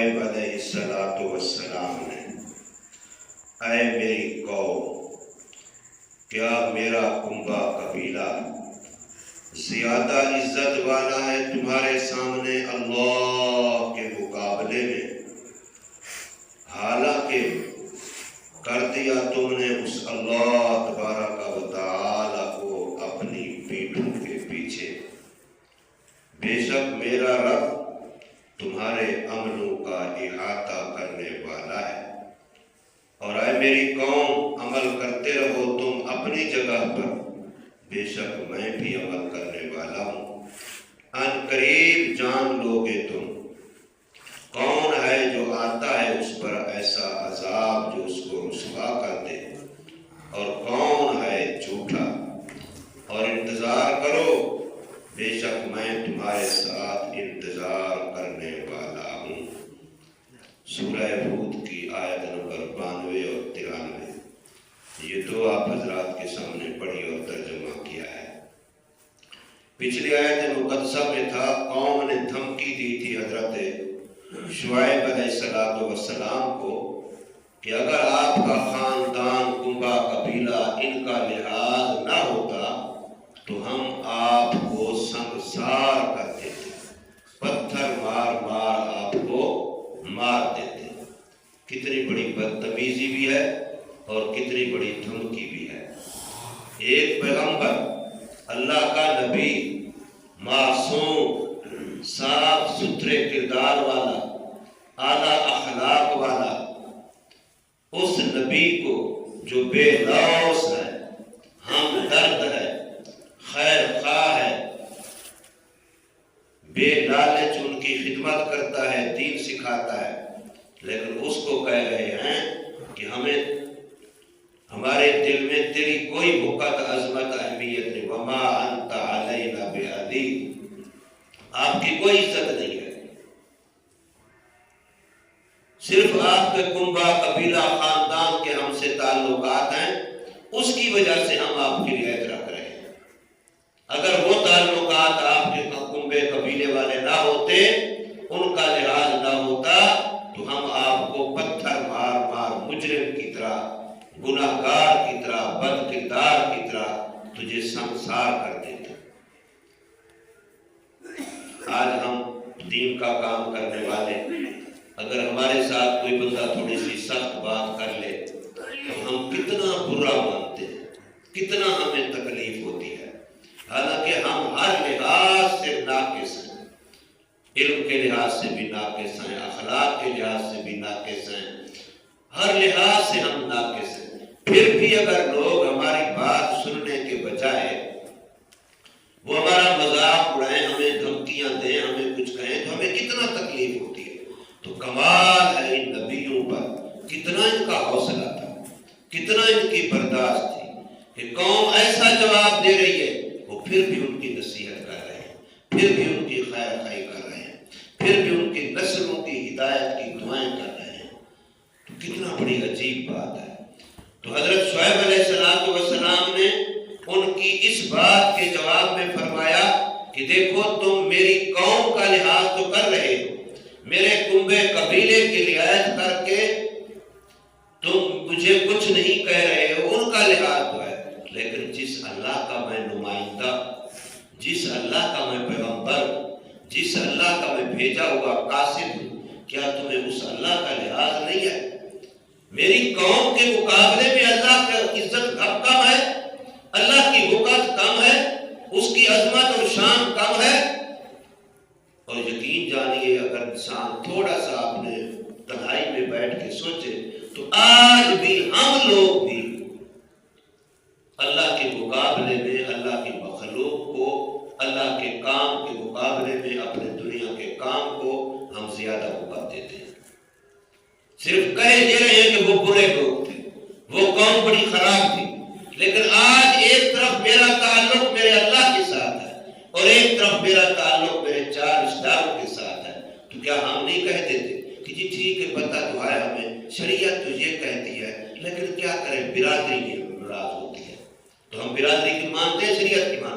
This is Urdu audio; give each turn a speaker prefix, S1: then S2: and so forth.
S1: علیہ السلام نے، اے میری قوم، کیا میرا کنبہ قبیلہ زیادہ عزت والا ہے تمہارے سامنے اللہ کے مقابلے میں؟ حالانکہ کر دیا تم نے اس اللہ تبارک و تعالی کو اپنی پیٹھوں کے پیچھے۔ بے شک میرا رب تمہارے عملوں کا احاطہ کرنے والا ہے۔ اور اے میری قوم، عمل کرتے رہو تم اپنی جگہ پر، بے شک میں بھی عمل کرنے والا ہوں۔ ان قریب جان لوگے تم کون ہے جو آتا ہے اس پر ایسا عذاب جو اس کو رسوا کر دے، اور کون ہے جھوٹا۔ اور انتظار کرو، بے شک میں تمہارے ساتھ انتظار کرنے والا ہوں۔ سورہ ہود کی آیت نمبر 92 اور 93، یہ دو آپ حضرات کے سامنے پڑھی اور ترجمہ کیا ہے۔ پچھلی آیت مقدسہ میں تھا، قوم نے دھمکی دی تھی حضرت شعیب علیہ السلام کو کہ اگر آپ کا خاندان، کنبہ، قبیلہ ان کا لحاظ نہ ہوتا تو ہم آپ کو سنگسار کر دیتے، پتھر مار مار آپ کو مار دیتے۔ کتنی بڑی بدتمیزی بھی ہے اور کتنی بڑی دھمکی بھی ہے۔ ایک پیغمبر، اللہ کا نبی، معصوم، صاف ستھرے کردار والا، اعلیٰ اخلاق والا، اس نبی کو جو بے لوث ہے، ہمدرد ہے، خیر خواہ ہے، بے لالچ ان کی خدمت کرتا ہے، دین سکھاتا ہے، لیکن اس کو کہہ رہے ہیں کہ ہمارے دل میں تیری کوئی بھکت، عظمت، اہمیت نہیں، وما انت علینا بعزیز، آپ کی کوئی عزت نہیں ہے۔ صرف آپ کے کنبہ، قبیلہ، خاندان کے ہم سے تعلقات ہیں، اس کی وجہ سے ہم آپ کی رعایت رکھ رہے ہیں۔ اگر وہ تعلقات آپ کے کنبے قبیلے والے نہ ہوتے، ان کا لحاظ نہ ہوتا، تو ہم آپ کو پتھر مار مار، مجرم کی طرح، گناہ گار کی طرح، بد کردار کی طرح تجھے سنسار کر دیتے۔ آج ہم دین کا کام کرنے والے، اگر ہمارے ساتھ کوئی بندہ تھوڑی سی سخت بات کر لے تو ہم کتنا برا مانتے ہیں، کتنا ہمیں تکلیف ہوتی ہے، حالانکہ ہم ہر لحاظ سے ناقص ہیں، علم کے لحاظ سے بھی ناقص ہیں، اخلاق کے لحاظ سے بھی ناقص ہیں، ہر لحاظ سے ہم ناقص ہیں۔ پھر بھی اگر لوگ ہماری بات سننے کے بجائے وہ ہمارا مذاق اڑائیں، ہمیں دھمکیاں دیں، ہمیں کچھ کہیں، تو ہمیں کتنا تکلیف ہوتی ہے۔ تو کمال ہے ان نبیوں پر، کتنا ان کا حوصلہ تھا، کتنا ان کی برداشت تھی کہ قوم ایسا جواب دے رہی ہے، وہ پھر بھی ان کی نصیحت کر رہے ہیں، پھر بھی ان کی خیر خواہی کر رہے ہیں، پھر بھی ان کی نسلوں کی ہدایت کی دعائیں کر رہے ہیں۔ تو کتنا بڑی عجیب بات ہے۔ تو حضرت شعیب علیہ السلام نے ان کی اس بات کے جواب میں فرمایا کہ دیکھو، تم میری قوم کا لحاظ تو کر رہے ہو، میرے کنبے قبیلے کی رعایت کر کے تم مجھے کچھ نہیں کہہ رہے ہو، ان کا لحاظ تو ہے، لیکن جس اللہ کا میں نمائندہ، جس اللہ کا میں پیغمبر، جس اللہ کا میں بھیجا ہوا قاصد ہوں، کیا تمہیں اس اللہ کا لحاظ نہیں ہے؟ میری قوم کے مقابلے میں اللہ کی عزت کم ہے، اللہ کی بھکت کم ہے، اس کی عظمت اور شان کم ہے۔ اور یقین جانیے، اگر انسان تھوڑا سا اپنے تنہائی میں بیٹھ کے سوچے تو آج بھی ہم لوگ بھی اللہ کے مقابلے میں، اللہ کی مخلوق کو، اللہ کے کام کے مقابلے میں اپنے دنیا کے کام کو ہم زیادہ بھکت دیتے ہیں۔ صرف کہہ دے رہے ہیں کہ وہ برے لوگ تھے، وہ قوم بڑی خراب تھی، لیکن آج ایک طرف میرا تعلق میرے اللہ کے ساتھ ہے اور ایک طرف میرا تعلق میرے چار رشتہ داروں کے ساتھ ہے، تو کیا ہم نہیں کہہ دیتے کہ جی ٹھیک ہے، پتہ تو ہے ہمیں، شریعت تو یہ کہتی ہے، لیکن کیا کریں، برادری کی ناراض ہوتی ہے، تو ہم برادری کی مانتے ہیں، شریعت کی مانتے ہیں۔